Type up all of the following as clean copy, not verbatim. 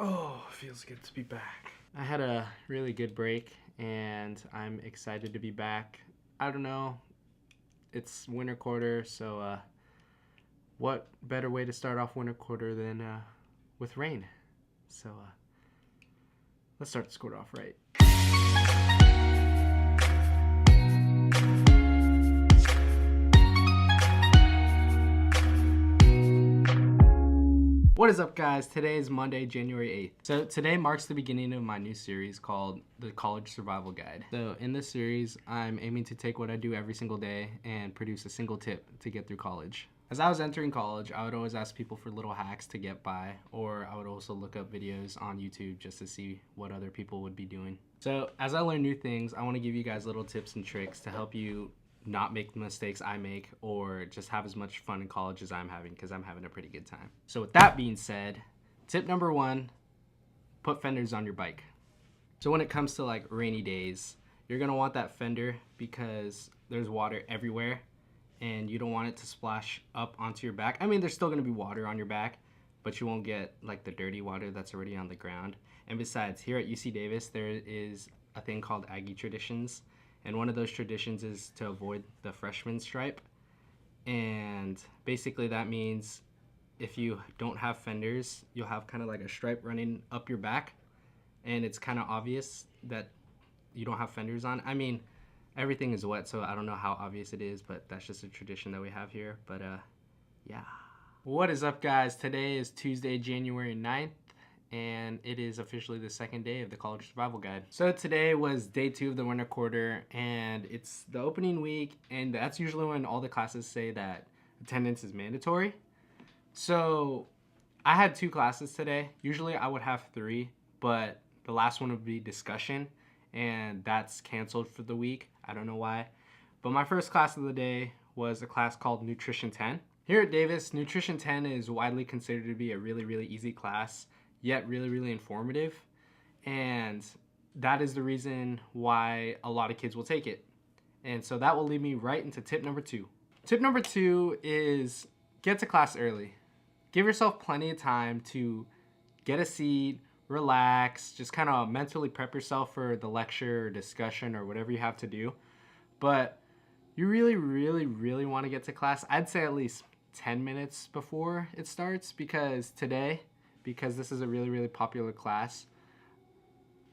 Oh, feels good to be back. I had a really good break and I'm excited to be back. I don't know, it's winter quarter, so what better way to start off winter quarter than with rain? So let's start this quarter off right. What is up, guys? Today is Monday, January 8th. So today marks the beginning of my new series called the College Survival Guide. So in this series, I'm aiming to take what I do every single day and produce a single tip to get through college. As I was entering college, I would always ask people for little hacks to get by, or I would also look up videos on YouTube just to see what other people would be doing. So as I learn new things, I want to give you guys little tips and tricks to help you not make the mistakes I make, or just have as much fun in college as I'm having, because I'm having a pretty good time. So with that being said, tip number one, put fenders on your bike. So when it comes to like rainy days, you're gonna want that fender because there's water everywhere and you don't want it to splash up onto your back. I mean, there's still gonna be water on your back, but you won't get like the dirty water that's already on the ground. And besides, here at UC Davis, there is a thing called Aggie Traditions. And one of those traditions is to avoid the freshman stripe. And basically that means if you don't have fenders, you'll have kind of like a stripe running up your back. And it's kind of obvious that you don't have fenders on. I mean, everything is wet, so I don't know how obvious it is, but that's just a tradition that we have here. But yeah. What is up, guys? Today is Tuesday, January 9th. And it is officially the second day of the College Survival Guide. So today was day 2 of the winter quarter, and it's the opening week, and that's usually when all the classes say that attendance is mandatory. So I had 2 classes today. Usually I would have 3, but the last one would be discussion, and that's canceled for the week. I don't know why. But my first class of the day was a class called Nutrition 10. Here at Davis, Nutrition 10 is widely considered to be a really, really easy class, yet really, really informative. And that is the reason why a lot of kids will take it. And so that will lead me right into tip number 2. Tip number 2 is get to class early. Give yourself plenty of time to get a seat, relax, just kind of mentally prep yourself for the lecture or discussion or whatever you have to do. But you really, really, really want to get to class, I'd say at least 10 minutes before it starts, because this is a really, really popular class,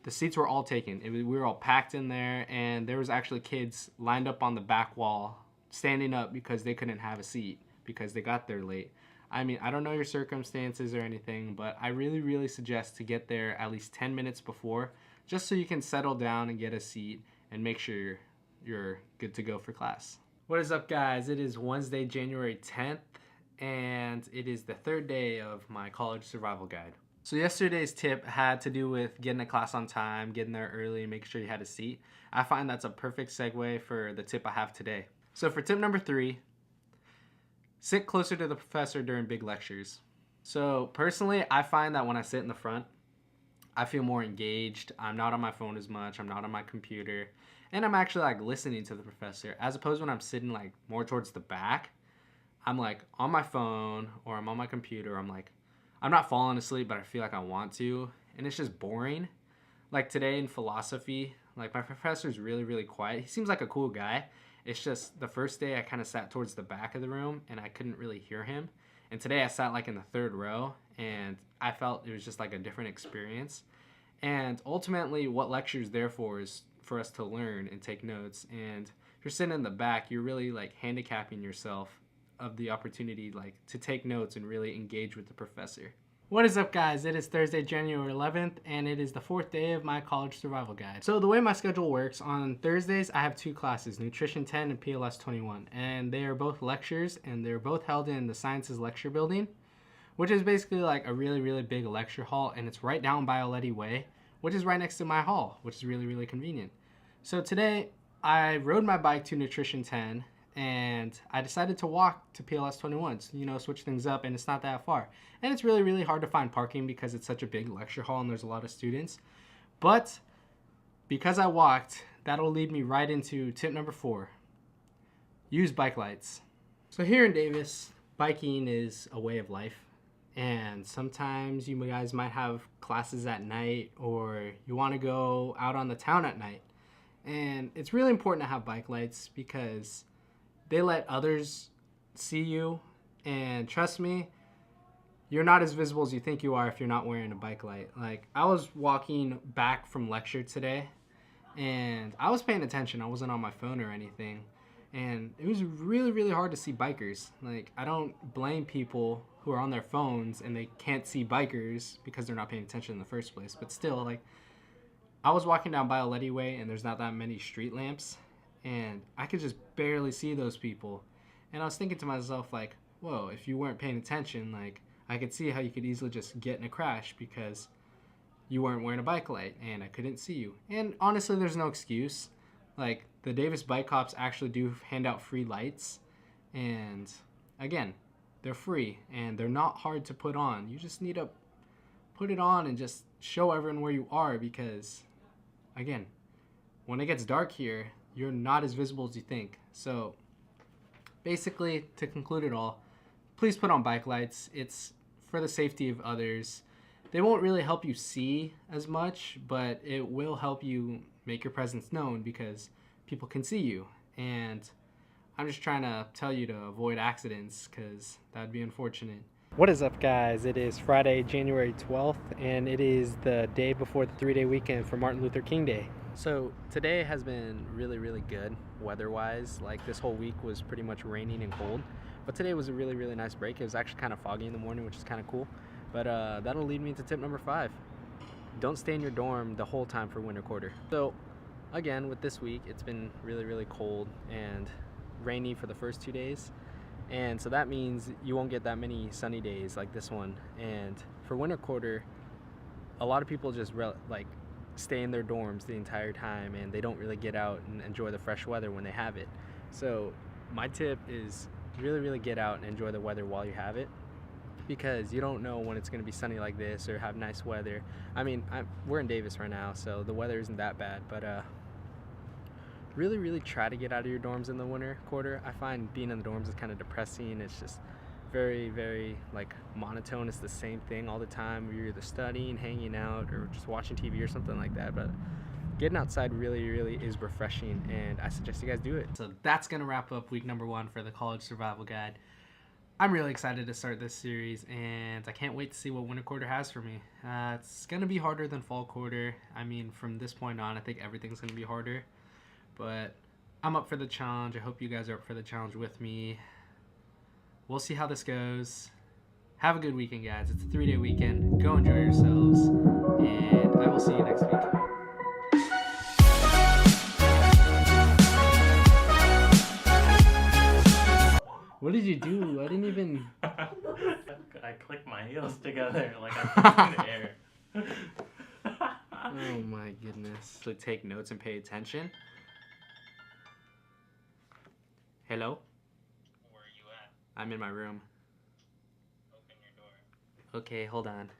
the seats were all taken. We were all packed in there, and there was actually kids lined up on the back wall, standing up because they couldn't have a seat because they got there late. I mean, I don't know your circumstances or anything, but I really, really suggest to get there at least 10 minutes before, just so you can settle down and get a seat and make sure you're good to go for class. What is up, guys? It is Wednesday, January 10th. And it is the 3rd day of my college survival guide. So yesterday's tip had to do with getting to class on time, getting there early, and making sure you had a seat. I find that's a perfect segue for the tip I have today. So for tip number 3, sit closer to the professor during big lectures. So personally, I find that when I sit in the front, I feel more engaged. I'm not on my phone as much. I'm not on my computer. And I'm actually like listening to the professor, as opposed when I'm sitting like more towards the back. I'm like on my phone or I'm on my computer. I'm not falling asleep, but I feel like I want to. And it's just boring. Like today in philosophy, like my professor's really, really quiet. He seems like a cool guy. It's just the first day I kind of sat towards the back of the room and I couldn't really hear him. And today I sat like in the 3rd row and I felt it was just like a different experience. And ultimately what lecture is there for is for us to learn and take notes. And if you're sitting in the back, you're really like handicapping yourself of the opportunity like to take notes and really engage with the professor. What is up, guys? It is Thursday, January 11th, and it is the 4th day of my college survival guide. So the way my schedule works, on Thursdays I have 2 classes, Nutrition 10 and PLS 21, and they are both lectures, and they're both held in the Sciences Lecture Building, which is basically like a really, really big lecture hall, and it's right down by Oletty Way, which is right next to my hall, which is really, really convenient. So today I rode my bike to Nutrition 10, and I decided to walk to PLS 21, so, switch things up, and it's not that far. And it's really, really hard to find parking because it's such a big lecture hall and there's a lot of students. But because I walked, that'll lead me right into tip number 4. Use bike lights. So here in Davis, biking is a way of life, And sometimes you guys might have classes at night, or you want to go out on the town at night. And it's really important to have bike lights because they let others see you. And trust me, you're not as visible as you think you are if you're not wearing a bike light. Like, I was walking back from lecture today, and I was paying attention. I wasn't on my phone or anything. And it was really, really hard to see bikers. Like, I don't blame people who are on their phones and they can't see bikers because they're not paying attention in the first place. But still, like, I was walking down Bioletti Way and there's not that many street lamps. And I could just barely see those people. And I was thinking to myself, like, whoa, if you weren't paying attention, like, I could see how you could easily just get in a crash because you weren't wearing a bike light and I couldn't see you. And honestly, there's no excuse. Like, the Davis bike cops actually do hand out free lights. And again, they're free and they're not hard to put on. You just need to put it on and just show everyone where you are because, again, when it gets dark here, you're not as visible as you think. So basically, to conclude it all, please put on bike lights. It's for the safety of others. They won't really help you see as much, but it will help you make your presence known because people can see you. And I'm just trying to tell you to avoid accidents because that would be unfortunate. What is up, guys? It is Friday, January 12th, and it is the day before the 3-day weekend for Martin Luther King Day. So today has been really, really good weather-wise. Like, this whole week was pretty much raining and cold, but today was a really, really nice break. It was actually kind of foggy in the morning, which is kind of cool. But that'll lead me to tip number 5. Don't stay in your dorm the whole time for winter quarter. So again, with this week, it's been really, really cold and rainy for the first 2 days. And so that means you won't get that many sunny days like this one. And for winter quarter, a lot of people just stay in their dorms the entire time and they don't really get out and enjoy the fresh weather when they have it. So my tip is really, really get out and enjoy the weather while you have it, because you don't know when it's going to be sunny like this or have nice weather. I mean, we're in Davis right now, so the weather isn't that bad, but really, really try to get out of your dorms in the winter quarter. I find being in the dorms is kind of depressing. It's just very, very monotone. It's the same thing all the time. You're either studying, hanging out, or just watching TV or something like that. But getting outside really, really is refreshing, and I suggest you guys do it. So that's going to wrap up week number 1 for the College Survival Guide. I'm really excited to start this series, and I can't wait to see what winter quarter has for me. It's going to be harder than fall quarter. I mean, from this point on, I think everything's going to be harder. But I'm up for the challenge. I hope you guys are up for the challenge with me. We'll see how this goes. Have a good weekend, guys. It's a 3-day weekend. Go enjoy yourselves, and I will see you next week. What did you do? I didn't even... I clicked my heels together like I'm in the air. Oh my goodness. So take notes and pay attention. Hello? Where are you at? I'm in my room. Open your door. Okay, hold on.